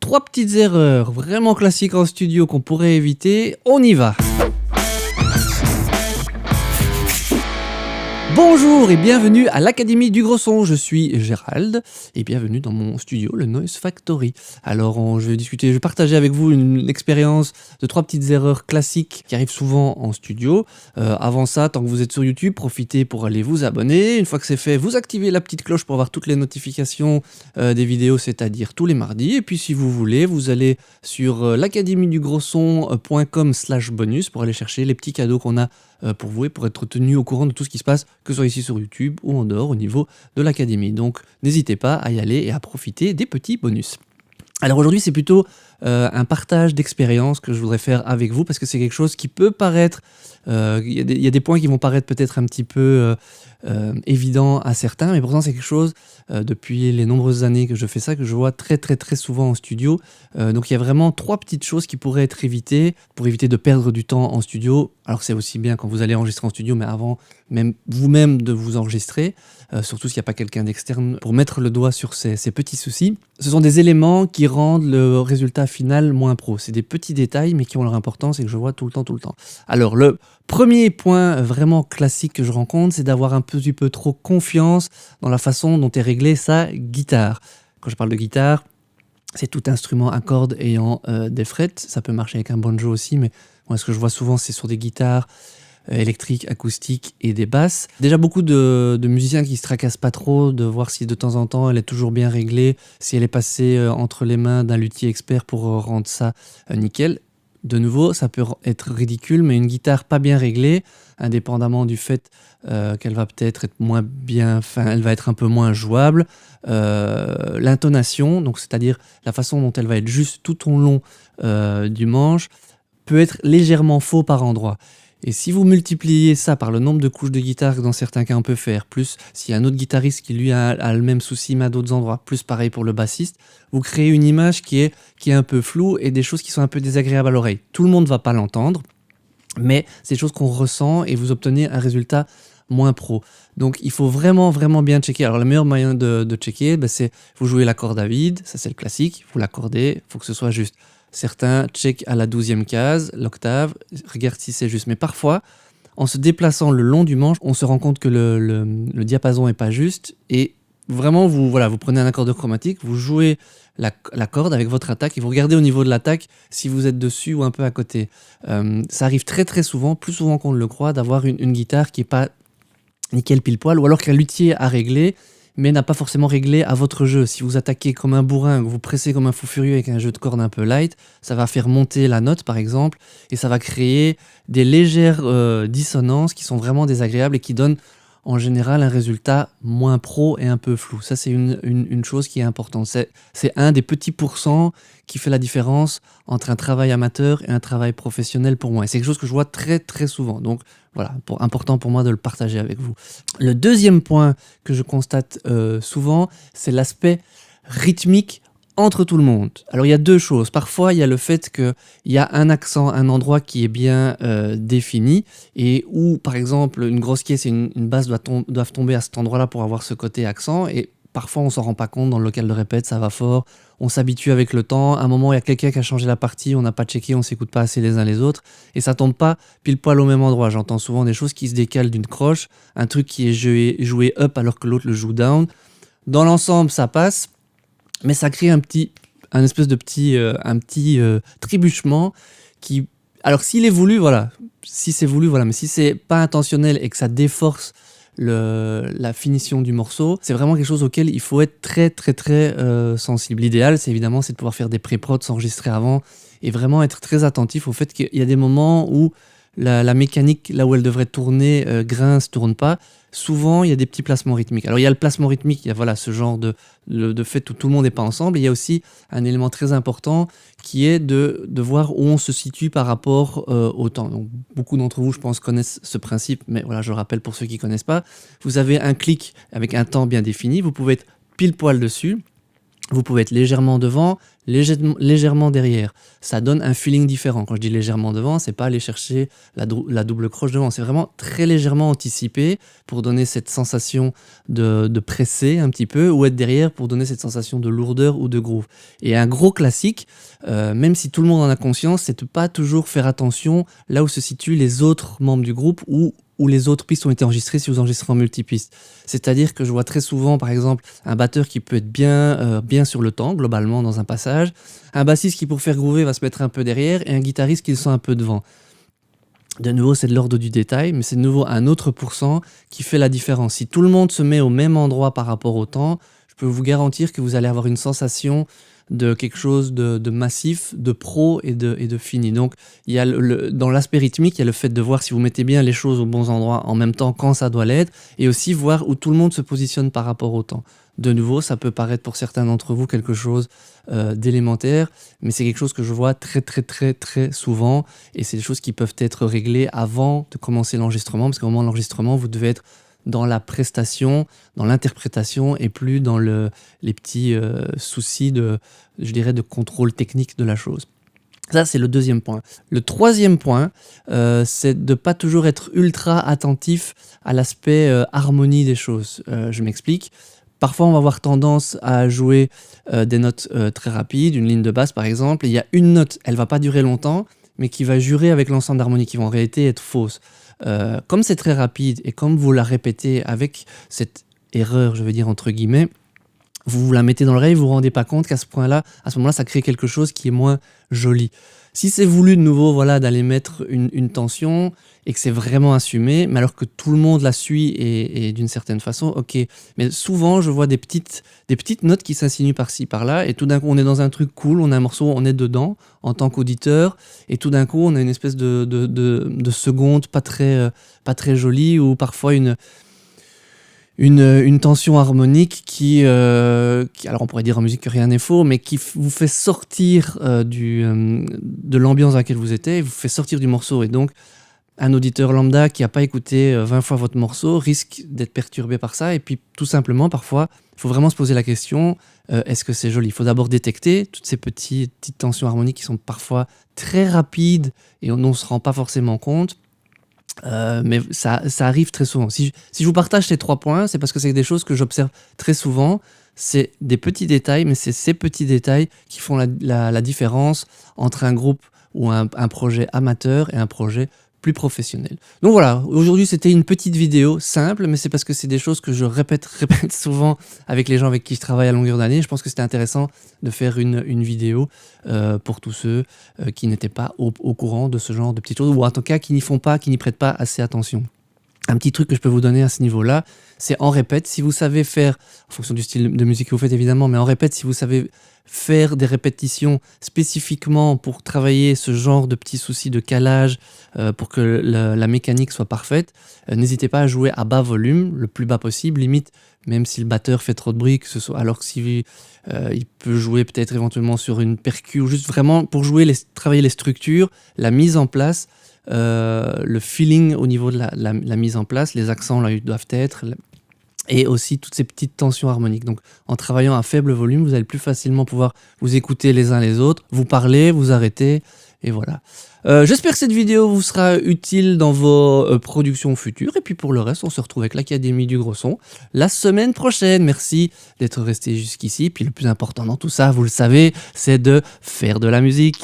3 petites erreurs vraiment classiques en studio qu'on pourrait éviter, on y va. Bonjour et bienvenue à l'Académie du Gros Son, je suis Gérald et bienvenue dans mon studio, le Noise Factory. Alors je vais partager avec vous une expérience de 3 petites erreurs classiques qui arrivent souvent en studio. Avant ça, tant que vous êtes sur YouTube, profitez pour aller vous abonner. Une fois que c'est fait, vous activez la petite cloche pour avoir toutes les notifications des vidéos, c'est-à-dire tous les mardis. Et puis si vous voulez, vous allez sur l'academiedugrosson.com/bonus pour aller chercher les petits cadeaux qu'on a pour vous et pour être tenu au courant de tout ce qui se passe, que ce soit ici sur YouTube ou en dehors au niveau de l'académie. Donc n'hésitez pas à y aller et à profiter des petits bonus. Alors aujourd'hui c'est plutôt un partage d'expérience que je voudrais faire avec vous parce que c'est quelque chose qui peut paraître, il y a des points qui vont paraître peut-être un petit peu évidents à certains, mais pourtant c'est quelque chose depuis les nombreuses années que je fais ça, que je vois très souvent en studio. Donc il y a vraiment 3 petites choses qui pourraient être évitées pour éviter de perdre du temps en studio. Alors c'est aussi bien quand vous allez enregistrer en studio, mais avant même vous-même de vous enregistrer, surtout s'il n'y a pas quelqu'un d'externe pour mettre le doigt sur ces petits soucis. Ce sont des éléments qui rendent le résultat final moins pro. C'est des petits détails mais qui ont leur importance et que je vois tout le temps. Alors le premier point vraiment classique que je rencontre, c'est d'avoir un petit peu trop confiance dans la façon dont est réglée sa guitare. Quand je parle de guitare, c'est tout instrument à cordes ayant des frettes. Ça peut marcher avec un banjo aussi, mais moi, ce que je vois souvent, c'est sur des guitares électriques, acoustiques et des basses. Déjà beaucoup de musiciens qui se tracassent pas trop de voir si de temps en temps elle est toujours bien réglée, si elle est passée entre les mains d'un luthier expert pour rendre ça nickel. De nouveau, ça peut être ridicule, mais une guitare pas bien réglée, indépendamment du fait qu'elle va peut-être être moins bien, elle va être un peu moins jouable. L'intonation, donc c'est-à-dire la façon dont elle va être juste tout au long du manche, peut être légèrement faux par endroits. Et si vous multipliez ça par le nombre de couches de guitare que dans certains cas on peut faire, plus s'il y a un autre guitariste qui lui a le même souci mais à d'autres endroits, plus pareil pour le bassiste, vous créez une image qui est un peu floue et des choses qui sont un peu désagréables à l'oreille. Tout le monde ne va pas l'entendre, mais c'est des choses qu'on ressent et vous obtenez un résultat moins pro. Donc il faut vraiment bien checker. Alors le meilleur moyen de checker, c'est vous jouez l'accord à vide, ça c'est le classique, vous l'accordez, il faut que ce soit juste. Certains checkent à la 12e case, l'octave, regardent si c'est juste. Mais parfois, en se déplaçant le long du manche, on se rend compte que le diapason n'est pas juste. Et vraiment, vous prenez un accord de chromatique, vous jouez la corde avec votre attaque et vous regardez au niveau de l'attaque si vous êtes dessus ou un peu à côté. Ça arrive très souvent, plus souvent qu'on ne le croit, d'avoir une guitare qui n'est pas nickel pile poil, ou alors qu'un luthier a réglé, mais n'a pas forcément réglé à votre jeu. Si vous attaquez comme un bourrin, que vous pressez comme un fou furieux avec un jeu de cordes un peu light, ça va faire monter la note par exemple, et ça va créer des légères dissonances qui sont vraiment désagréables et qui donnent en général un résultat moins pro et un peu flou. Ça c'est une chose qui est importante. C'est un des petits pourcents qui fait la différence entre un travail amateur et un travail professionnel pour moi. Et c'est quelque chose que je vois très souvent. Donc voilà, important pour moi de le partager avec vous. Le deuxième point que je constate souvent, c'est l'aspect rythmique entre tout le monde. Alors il y a 2 choses. Parfois il y a le fait qu'il y a un accent, un endroit qui est bien défini et où par exemple une grosse caisse et une basse doivent tomber à cet endroit-là pour avoir ce côté accent, et parfois on s'en rend pas compte dans le local de répète, ça va fort, on s'habitue avec le temps, à un moment il y a quelqu'un qui a changé la partie, on n'a pas checké, on s'écoute pas assez les uns les autres et ça tombe pas pile poil au même endroit. J'entends souvent des choses qui se décalent d'une croche, un truc qui est joué up alors que l'autre le joue down. Dans l'ensemble ça passe, mais ça crée un petit trébuchement qui, alors s'il est voulu, voilà, si c'est voulu, voilà, mais si c'est pas intentionnel et que ça déforce la finition du morceau, c'est vraiment quelque chose auquel il faut être très sensible. L'idéal, c'est de pouvoir faire des pré-prods, s'enregistrer avant et vraiment être très attentif au fait qu'il y a des moments où la mécanique, là où elle devrait tourner, grince, tourne pas. Souvent, il y a des petits placements rythmiques. Alors, il y a le placement rythmique, il y a ce genre de fait où tout le monde n'est pas ensemble. Et il y a aussi un élément très important qui est de voir où on se situe par rapport au temps. Donc, beaucoup d'entre vous, je pense, connaissent ce principe, mais voilà, je le rappelle pour ceux qui ne connaissent pas. Vous avez un clic avec un temps bien défini, vous pouvez être pile poil dessus. Vous pouvez être légèrement devant, légèrement derrière. Ça donne un feeling différent. Quand je dis légèrement devant, c'est pas aller chercher la double croche devant, c'est vraiment très légèrement anticipé pour donner cette sensation de presser un petit peu, ou être derrière pour donner cette sensation de lourdeur ou de groove. Et un gros classique, même si tout le monde en a conscience, c'est de pas toujours faire attention là où se situent les autres membres du groupe ou où les autres pistes ont été enregistrées si vous enregistrez en multipiste. C'est-à-dire que je vois très souvent, par exemple, un batteur qui peut être bien sur le temps, globalement, dans un passage, un bassiste qui, pour faire groover, va se mettre un peu derrière, et un guitariste qui le sent un peu devant. De nouveau, c'est de l'ordre du détail, mais c'est de nouveau un autre pourcent qui fait la différence. Si tout le monde se met au même endroit par rapport au temps, je peux vous garantir que vous allez avoir une sensation de quelque chose de massif, de pro et de fini. Donc, il y a dans l'aspect rythmique, il y a le fait de voir si vous mettez bien les choses aux bons endroits en même temps quand ça doit l'être, et aussi voir où tout le monde se positionne par rapport au temps. De nouveau, ça peut paraître pour certains d'entre vous quelque chose d'élémentaire, mais c'est quelque chose que je vois très souvent, et c'est des choses qui peuvent être réglées avant de commencer l'enregistrement, parce qu'au moment de l'enregistrement, vous devez être dans la prestation, dans l'interprétation, et plus dans les petits soucis je dirais, de contrôle technique de la chose. Ça, c'est le deuxième point. Le troisième point, c'est de ne pas toujours être ultra attentif à l'aspect harmonie des choses. Je m'explique. Parfois, on va avoir tendance à jouer des notes très rapides, une ligne de basse par exemple, et il y a une note, elle ne va pas durer longtemps, mais qui va jurer avec l'ensemble d'harmonies, qui vont en réalité être fausses. Comme c'est très rapide, et comme vous la répétez avec cette erreur, je veux dire entre guillemets, vous la mettez dans l'oreille, vous vous rendez pas compte qu'à ce point-là, à ce moment-là, ça crée quelque chose qui est moins joli. Si c'est voulu de nouveau, voilà, d'aller mettre une tension et que c'est vraiment assumé, mais alors que tout le monde la suit et d'une certaine façon, ok. Mais souvent, je vois des petites notes qui s'insinuent par-ci, par-là, et tout d'un coup, on est dans un truc cool, on a un morceau, on est dedans en tant qu'auditeur, et tout d'un coup, on a une espèce de seconde pas très jolie, ou parfois une tension harmonique qui, alors on pourrait dire en musique que rien n'est faux, mais qui vous fait sortir de l'ambiance dans laquelle vous étiez, vous fait sortir du morceau. Et donc, un auditeur lambda qui n'a pas écouté 20 fois votre morceau risque d'être perturbé par ça. Et puis, tout simplement, parfois, il faut vraiment se poser la question, est-ce que c'est joli? Il faut d'abord détecter toutes ces petites tensions harmoniques qui sont parfois très rapides et on ne se rend pas forcément compte. Mais ça arrive très souvent. Si je vous partage ces 3 points, c'est parce que c'est des choses que j'observe très souvent. C'est des petits détails, mais c'est ces petits détails qui font la différence entre un groupe ou un projet amateur et un projet plus professionnel. Donc voilà, aujourd'hui c'était une petite vidéo simple, mais c'est parce que c'est des choses que je répète souvent avec les gens avec qui je travaille à longueur d'année. Je pense que c'était intéressant de faire une vidéo pour tous ceux qui n'étaient pas au courant de ce genre de petites choses, ou en tout cas qui n'y prêtent pas assez attention. Un petit truc que je peux vous donner à ce niveau-là, c'est en répète. Si vous savez faire, en fonction du style de musique que vous faites évidemment, mais en répète, si vous savez faire des répétitions spécifiquement pour travailler ce genre de petits soucis de calage, pour que la mécanique soit parfaite, n'hésitez pas à jouer à bas volume, le plus bas possible, limite, même si le batteur fait trop de bruit, alors que si il peut jouer peut-être éventuellement sur une percu, ou juste vraiment pour travailler les structures, la mise en place, le feeling au niveau de la mise en place, les accents là ils doivent être, et aussi toutes ces petites tensions harmoniques. Donc en travaillant à faible volume, vous allez plus facilement pouvoir vous écouter les uns les autres, vous parler, vous arrêter, et voilà. J'espère que cette vidéo vous sera utile dans vos productions futures, et puis pour le reste, on se retrouve avec l'Académie du Gros Son la semaine prochaine. Merci d'être resté jusqu'ici, puis le plus important dans tout ça, vous le savez, c'est de faire de la musique.